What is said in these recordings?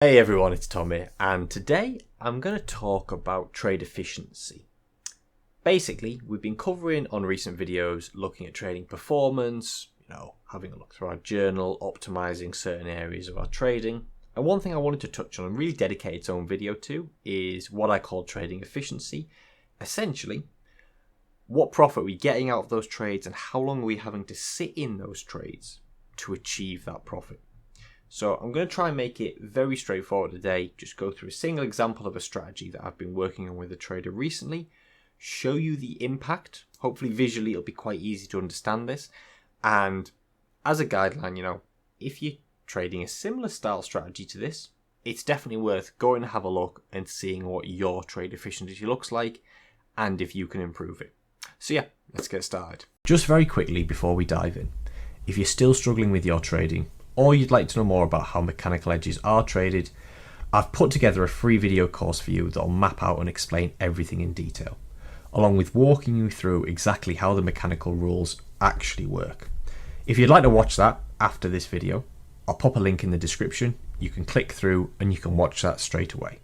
Hey everyone, it's Tom here, and today I'm going to talk about trade efficiency. Basically, we've been covering on recent videos looking at trading performance, having a look through our journal, optimizing certain areas of our trading. And one thing I wanted to touch on and really dedicate its own video to is what I call trading efficiency. Essentially, what profit are we getting out of those trades and how long are we having to sit in those trades to achieve that profit. So I'm going to try and make it very straightforward today, just go through a single example of a strategy that I've been working on with a trader recently, show you the impact. Hopefully visually it'll be quite easy to understand this. And as a guideline, if you're trading a similar style strategy to this, it's definitely worth going to have a look and seeing what your trade efficiency looks like and if you can improve it. So yeah, let's get started. Just very quickly before we dive in, if you're still struggling with your trading, or you'd like to know more about how mechanical edges are traded, I've put together a free video course for you that'll map out and explain everything in detail, along with walking you through exactly how the mechanical rules actually work. If you'd like to watch that after this video, I'll pop a link in the description. You can click through and you can watch that straight away.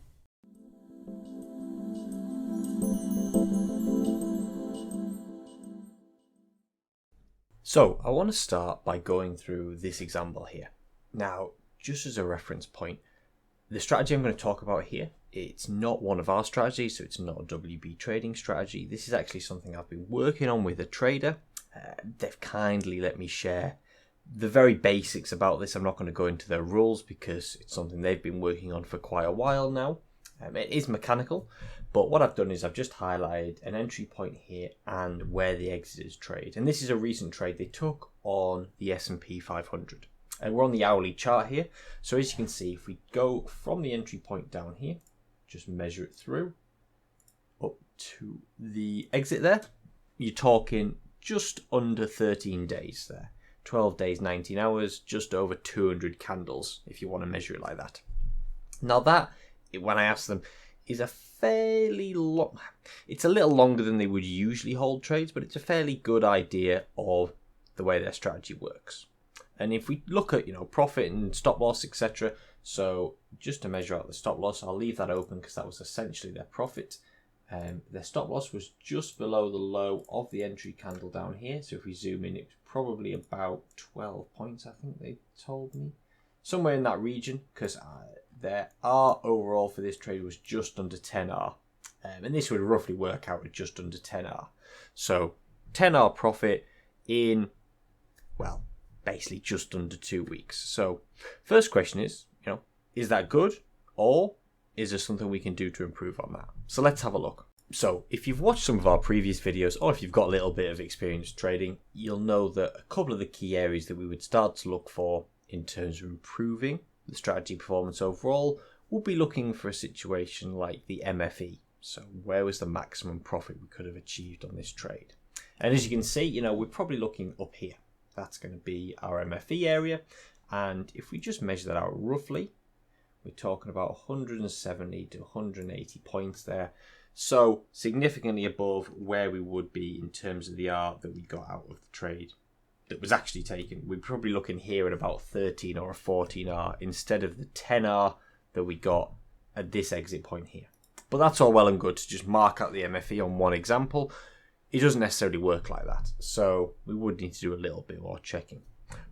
So I want to start by going through this example here. Now, just as a reference point, the strategy I'm going to talk about here, it's not one of our strategies, so it's not a WB trading strategy. This is actually something I've been working on with a trader. They've kindly let me share the very basics about this. I'm not going to go into their rules because it's something they've been working on for quite a while now. It is mechanical, but what I've done is I've just highlighted an entry point here and where the exit is trade. And this is a recent trade they took on the S&P 500. And we're on the hourly chart here. So as you can see, if we go from the entry point down here, just measure it through up to the exit there, you're talking just under 13 days there. 12 days, 19 hours, just over 200 candles if you want to measure it like that. Now that, when I asked them, is a fairly long, it's a little longer than they would usually hold trades, but it's a fairly good idea of the way their strategy works. And if we look at, profit and stop loss, etc. So just to measure out the stop loss, I'll leave that open because that was essentially their profit. Their stop loss was just below the low of the entry candle down here. So if we zoom in, it was probably about 12 points, I think they told me. Somewhere in that region, because their R overall for this trade was just under 10R. And this would roughly work out at just under 10R. So 10R profit in, basically just under 2 weeks. So first question is that good? Or is there something we can do to improve on that? So let's have a look. So if you've watched some of our previous videos, or if you've got a little bit of experience trading, you'll know that a couple of the key areas that we would start to look for in terms of improving the strategy performance overall, we'll be looking for a situation like the MFE. So where was the maximum profit we could have achieved on this trade? And as you can see, we're probably looking up here. That's going to be our MFE area. And if we just measure that out roughly, we're talking about 170 to 180 points there. So significantly above where we would be in terms of the R that we got out of the trade that was actually taken. We're probably looking here at about 13 or a 14R instead of the 10R that we got at this exit point here. But that's all well and good to just mark out the MFE on one example. It doesn't necessarily work like that. So we would need to do a little bit more checking.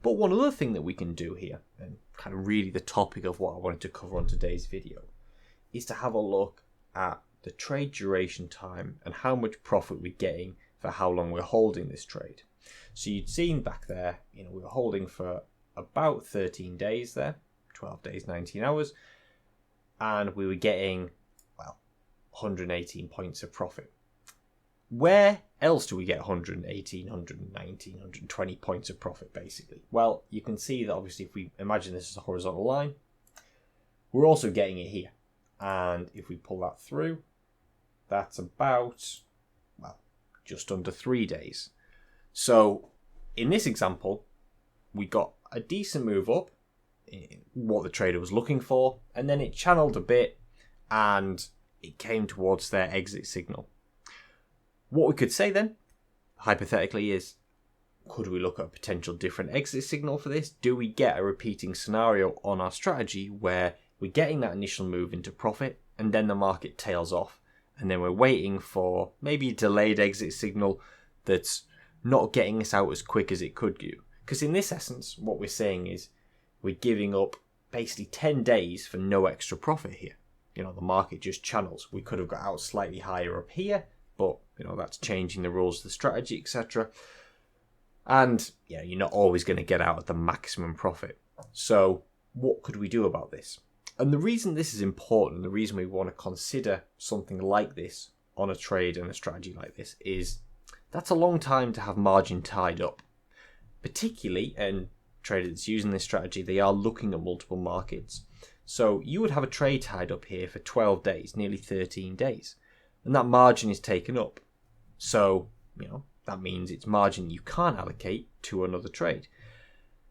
But one other thing that we can do here, and kind of really the topic of what I wanted to cover on today's video, is to have a look at the trade duration time and how much profit we're getting for how long we're holding this trade. So you'd seen back there, we were holding for about 13 days there, 12 days, 19 hours, and we were getting, 118 points of profit. Where else do we get 118, 119, 120 points of profit, basically? Well, you can see that obviously if we imagine this as a horizontal line, we're also getting it here. And if we pull that through, that's about, just under 3 days. So in this example, we got a decent move up, what the trader was looking for, and then it channeled a bit and it came towards their exit signal. What we could say then, hypothetically, is could we look at a potential different exit signal for this? Do we get a repeating scenario on our strategy where we're getting that initial move into profit, and then the market tails off, and then we're waiting for maybe a delayed exit signal that's not getting us out as quick as it could do. Because in this essence, what we're saying is we're giving up basically 10 days for no extra profit here. The market just channels. We could have got out slightly higher up here, but that's changing the rules of the strategy, etc. And you're not always going to get out at the maximum profit. So what could we do about this? And the reason this is important, the reason we want to consider something like this on a trade and a strategy like this is that's a long time to have margin tied up. Particularly, and trader that's using this strategy, they are looking at multiple markets. So you would have a trade tied up here for 12 days, nearly 13 days. And that margin is taken up. So, that means it's margin you can't allocate to another trade.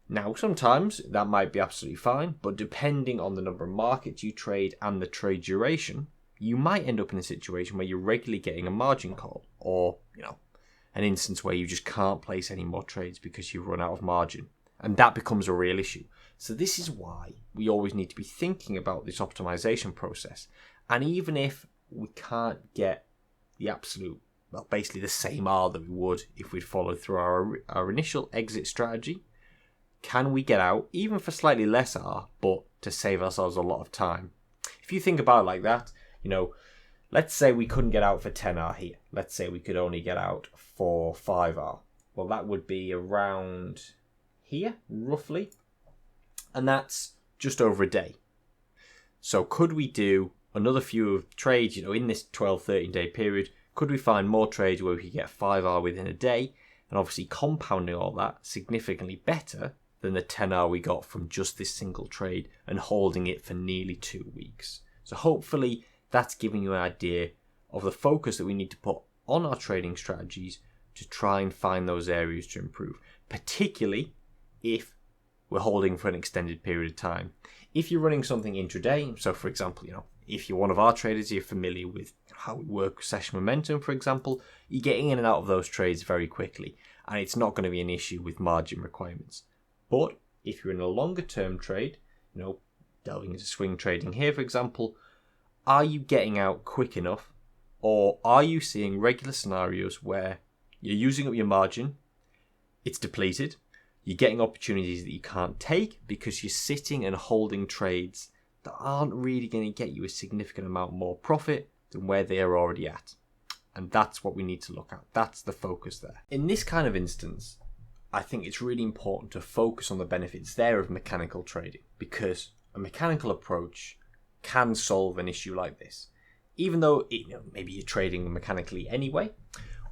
Now, sometimes that might be absolutely fine, but depending on the number of markets you trade and the trade duration, you might end up in a situation where you're regularly getting a margin call, or, an instance where you just can't place any more trades because you've run out of margin. And that becomes a real issue. So this is why we always need to be thinking about this optimization process. And even if we can't get the absolute, basically the same R that we would if we'd followed through our initial exit strategy, can we get out, even for slightly less R, but to save ourselves a lot of time? If you think about it like that, let's say we couldn't get out for 10R here. Let's say we could only get out for 5R. Well, that would be around here, roughly. And that's just over a day. So could we do another few of trades, in this 12, 13-day period? Could we find more trades where we could get 5R within a day? And obviously compounding all that significantly better than the 10R we got from just this single trade and holding it for nearly 2 weeks. So hopefully that's giving you an idea of the focus that we need to put on our trading strategies to try and find those areas to improve, particularly if we're holding for an extended period of time. If you're running something intraday, so for example, if you're one of our traders, you're familiar with how we work with session momentum, for example, you're getting in and out of those trades very quickly, and it's not going to be an issue with margin requirements. But if you're in a longer term trade, delving into swing trading here, for example, are you getting out quick enough, or are you seeing regular scenarios where you're using up your margin, it's depleted, you're getting opportunities that you can't take because you're sitting and holding trades that aren't really going to get you a significant amount more profit than where they are already at? And that's what we need to look at. That's the focus there. In this kind of instance, I think it's really important to focus on the benefits there of mechanical trading, because a mechanical approach can solve an issue like this. Even though maybe you're trading mechanically anyway,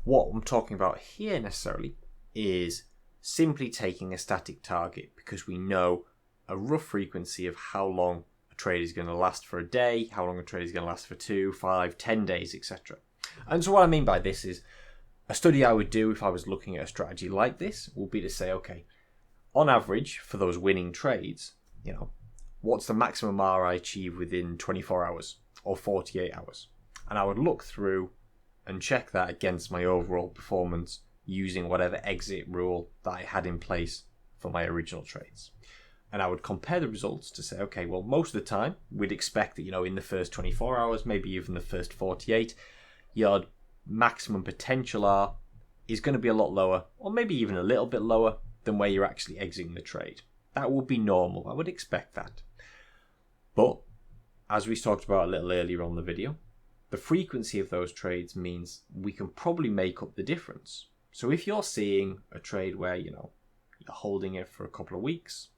what I'm talking about here necessarily is simply taking a static target, because we know a rough frequency of how long a trade is going to last for a day, how long a trade is going to last for 2, 5, 10 days, etc. And so what I mean by this is, a study I would do if I was looking at a strategy like this would be to say, okay, on average for those winning trades, what's the maximum R I achieve within 24 hours or 48 hours? And I would look through and check that against my overall performance using whatever exit rule that I had in place for my original trades. And I would compare the results to say, okay, well, most of the time we'd expect that, in the first 24 hours, maybe even the first 48, your maximum potential R is going to be a lot lower, or maybe even a little bit lower than where you're actually exiting the trade. That would be normal. I would expect that. But as we talked about a little earlier on the video, the frequency of those trades means we can probably make up the difference. So if you're seeing a trade where, you're holding it for a couple of weeks,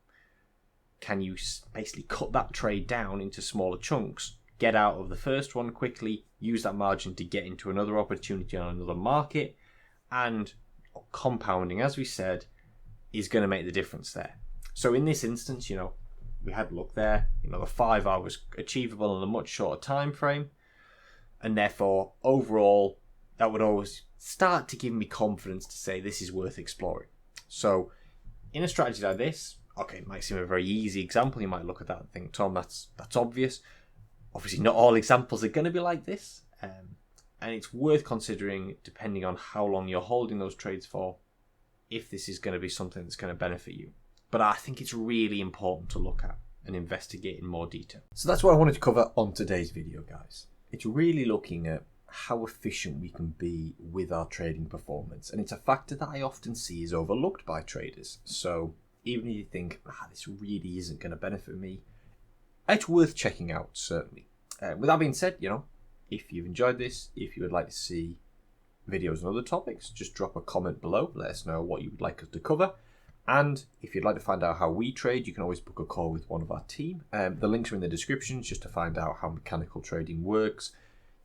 can you basically cut that trade down into smaller chunks, get out of the first one quickly, use that margin to get into another opportunity on another market, and compounding, as we said, is going to make the difference there. So in this instance, we had a look there, the 5R was achievable in a much shorter time frame, and therefore overall that would always start to give me confidence to say this is worth exploring. So in a strategy like this, okay, it might seem a very easy example. You might look at that and think, Tom, that's obvious. Obviously not all examples are going to be like this, and it's worth considering, depending on how long you're holding those trades for, if this is going to be something that's going to benefit you. But I think it's really important to look at. and investigate in more detail. So that's what I wanted to cover on today's video, guys. It's really looking at how efficient we can be with our trading performance, and it's a factor that I often see is overlooked by traders. So even if you think, this really isn't going to benefit me, it's worth checking out, certainly. With that being said, if you've enjoyed this, if you would like to see videos on other topics, just drop a comment below. Let us know what you would like us to cover. And if you'd like to find out how we trade, you can always book a call with one of our team. The links are in the description just to find out how mechanical trading works,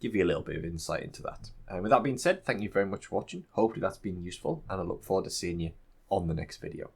give you a little bit of insight into that. With that being said, thank you very much for watching. Hopefully that's been useful, and I look forward to seeing you on the next video.